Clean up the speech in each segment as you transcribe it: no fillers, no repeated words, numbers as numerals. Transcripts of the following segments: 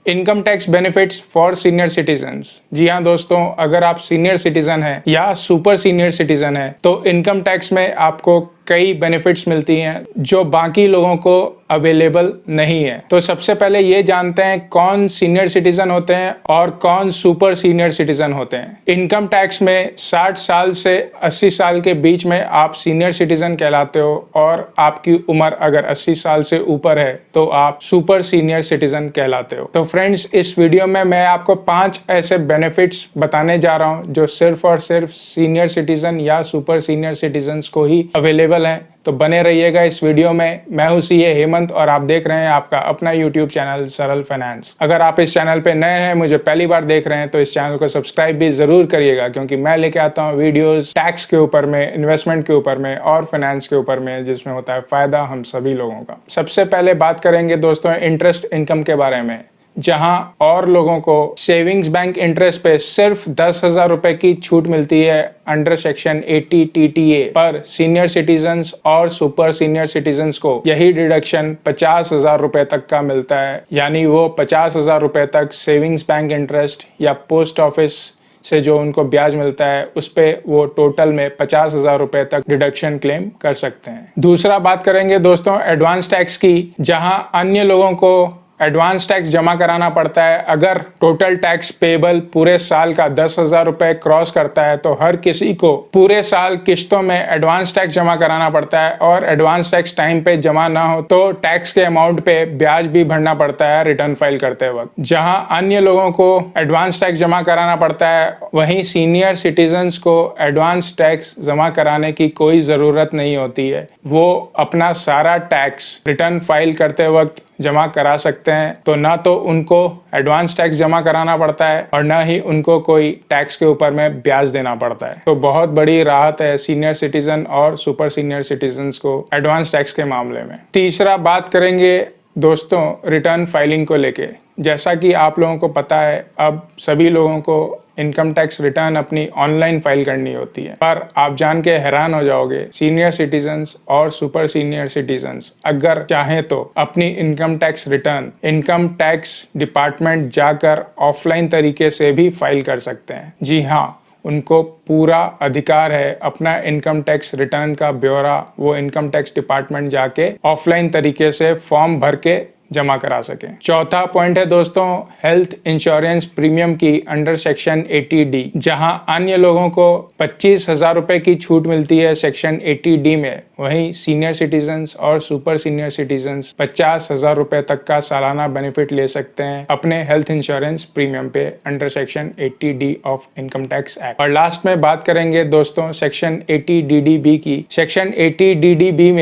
Income tax benefits for senior citizens. जी हाँ दोस्तों, अगर आप सीनियर सिटीजन हैं या सुपर सीनियर सिटीजन हैं तो इनकम टैक्स में आपको कई बेनिफिट्स मिलती हैं जो बाकी लोगों को अवेलेबल नहीं है। तो सबसे पहले ये जानते हैं कौन सीनियर सिटीजन होते हैं और कौन सुपर सीनियर सिटीजन होते हैं। इनकम टैक्स में 60 साल से 80 साल के बीच में आप सीनियर सिटीजन कहलाते हो और आपकी उम्र अगर 80 साल से ऊपर है तो आप सुपर सीनियर सिटीजन कहलाते हो। तो फ्रेंड्स, इस वीडियो में मैं आपको 5 ऐसे बेनिफिट्स बताने जा रहा हूँ जो सिर्फ और सिर्फ सीनियर सिटीजन या सुपर सीनियर सिटीजन्स को ही अवेलेबल हैं। तो बने रहिएगा इस वीडियो में। मैं हूं सीए हेमंत और आप देख रहे हैं आपका अपना यूट्यूब चैनल सरल फाइनेंस। अगर आप इस चैनल पे नए हैं, मुझे पहली बार देख रहे हैं, तो इस चैनल को सब्सक्राइब भी जरूर करिएगा क्योंकि मैं लेके आता हूं वीडियोस टैक्स के ऊपर में, इन्वेस्टमेंट के ऊपर में और फाइनेंस के ऊपर में, जिसमें होता है फायदा हम सभी लोगों का। सबसे पहले बात करेंगे दोस्तों इंटरेस्ट इनकम के बारे में, जहां और लोगों को सेविंग्स बैंक इंटरेस्ट पे सिर्फ 10,000 रुपए की छूट मिलती है अंडर सेक्शन 80 TTA, पर सीनियर सिटीजन्स और सुपर सीनियर सिटीजन्स को यही डिडक्शन 50,000 रुपए तक का मिलता है। यानी वो 50,000 रुपए तक सेविंग्स बैंक इंटरेस्ट या पोस्ट ऑफिस से जो उनको ब्याज मिलता है उस पे वो टोटल में 50,000 रुपए तक डिडक्शन क्लेम कर सकते हैं। दूसरा बात करेंगे दोस्तों एडवांस टैक्स की, जहां अन्य लोगों को एडवांस टैक्स जमा कराना पड़ता है। अगर टोटल टैक्स पेबल पूरे साल का 10,000 रुपए क्रॉस करता है तो हर किसी को पूरे साल किस्तों में एडवांस टैक्स जमा कराना पड़ता है और एडवांस टैक्स टाइम पे जमा ना हो तो टैक्स के अमाउंट पे ब्याज भी भरना पड़ता है रिटर्न फाइल करते वक्त। जहां अन्य लोगों को एडवांस टैक्स जमा कराना पड़ता है, वहीं सीनियर सिटीजन्स को एडवांस टैक्स जमा कराने की कोई जरूरत नहीं होती है। वो अपना सारा टैक्स रिटर्न फाइल करते वक्त जमा करा सकते हैं। तो ना तो उनको एडवांस टैक्स जमा कराना पड़ता है और ना ही उनको कोई टैक्स के ऊपर में ब्याज देना पड़ता है। तो बहुत बड़ी राहत है सीनियर सिटीजन और सुपर सीनियर सिटीजन्स को एडवांस टैक्स के मामले में। तीसरा बात करेंगे दोस्तों रिटर्न फाइलिंग को लेके। जैसा कि आप लोगों को पता है, अब सभी लोगों को इनकम टैक्स रिटर्न अपनी ऑनलाइन फाइल करनी होती है, पर आप जान के हैरान हो जाओगे, सीनियर सिटीजन्स और सुपर सीनियर सिटीजन्स अगर चाहें तो अपनी income tax return income tax department जाकर ऑफलाइन तरीके से भी फाइल कर सकते हैं। जी हाँ, उनको पूरा अधिकार है अपना इनकम टैक्स रिटर्न का ब्यौरा वो इनकम टैक्स डिपार्टमेंट जाके ऑफलाइन तरीके से फॉर्म भर के जमा करा सकें। चौथा पॉइंट है दोस्तों हेल्थ इंश्योरेंस प्रीमियम की अंडर सेक्शन 80D, जहां अन्य लोगों को 25,000 रुपए की छूट मिलती है सेक्शन 80D में, वहीं सीनियर सिटीजन्स और सुपर सीनियर सिटीजन्स 50,000 रुपए तक का सालाना बेनिफिट ले सकते हैं अपने हेल्थ इंश्योरेंस प्रीमियम पे under section 80D of income tax act. और लास्ट में बात करेंगे दोस्तों सेक्शन 80DDB की। सेक्शन 80DDB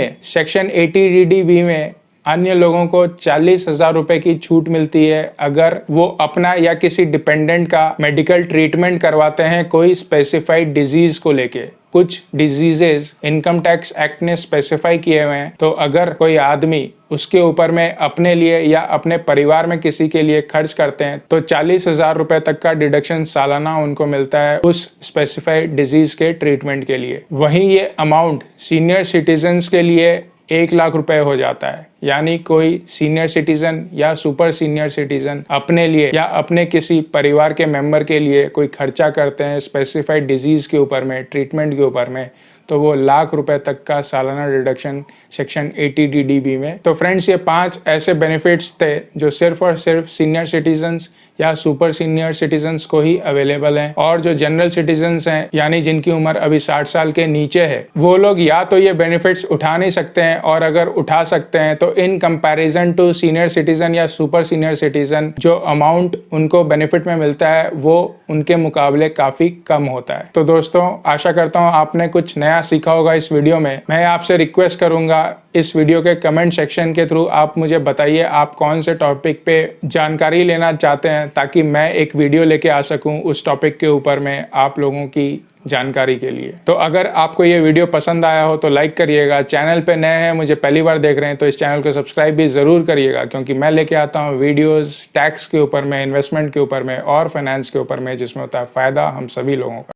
में अन्य लोगों को 40,000 रुपए की छूट मिलती है अगर वो अपना या किसी डिपेंडेंट का मेडिकल ट्रीटमेंट करवाते हैं कोई स्पेसिफाइड डिजीज को लेके। कुछ डिजीजेस इनकम टैक्स एक्ट ने स्पेसिफाई किए हुए हैं, तो अगर कोई आदमी उसके ऊपर में अपने लिए या अपने परिवार में किसी के लिए खर्च करते हैं तो 40,000 रुपए तक का डिडक्शन सालाना उनको मिलता है उस स्पेसिफाइड डिजीज के ट्रीटमेंट के लिए। वहीं ये अमाउंट सीनियर सिटीजन्स के लिए 1 लाख रुपए हो जाता है। यानी कोई सीनियर सिटीजन या सुपर सीनियर सिटीजन अपने लिए या अपने किसी परिवार के मेंबर के लिए कोई खर्चा करते हैं स्पेसिफाइड डिजीज के ऊपर में, ट्रीटमेंट के ऊपर में, तो वो 1 लाख रुपए तक का सालाना डिडक्शन सेक्शन 80DDB में। तो फ्रेंड्स, ये 5 ऐसे बेनिफिट्स थे जो सिर्फ और सिर्फ सीनियर सिटीजन्स या सुपर सीनियर सिटीजन्स को ही अवेलेबल हैं, और जो जनरल सिटीजन्स हैं यानी जिनकी उम्र अभी 60 साल के नीचे है, वो लोग या तो ये बेनिफिट्स उठा नहीं सकते हैं, और अगर उठा सकते हैं तो in comparison to senior citizen या सुपर सीनियर सिटीजन जो अमाउंट उनको बेनिफिट में मिलता है वो उनके मुकाबले काफी कम होता है। तो दोस्तों, आशा करता हूँ आपने कुछ नया सीखा होगा इस वीडियो में। मैं आपसे रिक्वेस्ट करूंगा इस वीडियो के कमेंट सेक्शन के थ्रू आप मुझे बताइए आप कौन से टॉपिक पे जानकारी लेना चाहते हैं, ताकि मैं एक वीडियो लेके आ सकूं उस टॉपिक के ऊपर में आप लोगों की जानकारी के लिए। तो अगर आपको ये वीडियो पसंद आया हो तो लाइक करिएगा। चैनल पे नए हैं, मुझे पहली बार देख रहे हैं, तो इस चैनल को सब्सक्राइब भी जरूर करिएगा क्योंकि मैं लेके आता हूँ वीडियोस टैक्स के ऊपर में, इन्वेस्टमेंट के ऊपर में और फाइनेंस के ऊपर में, जिसमें होता है फायदा हम सभी लोगों का।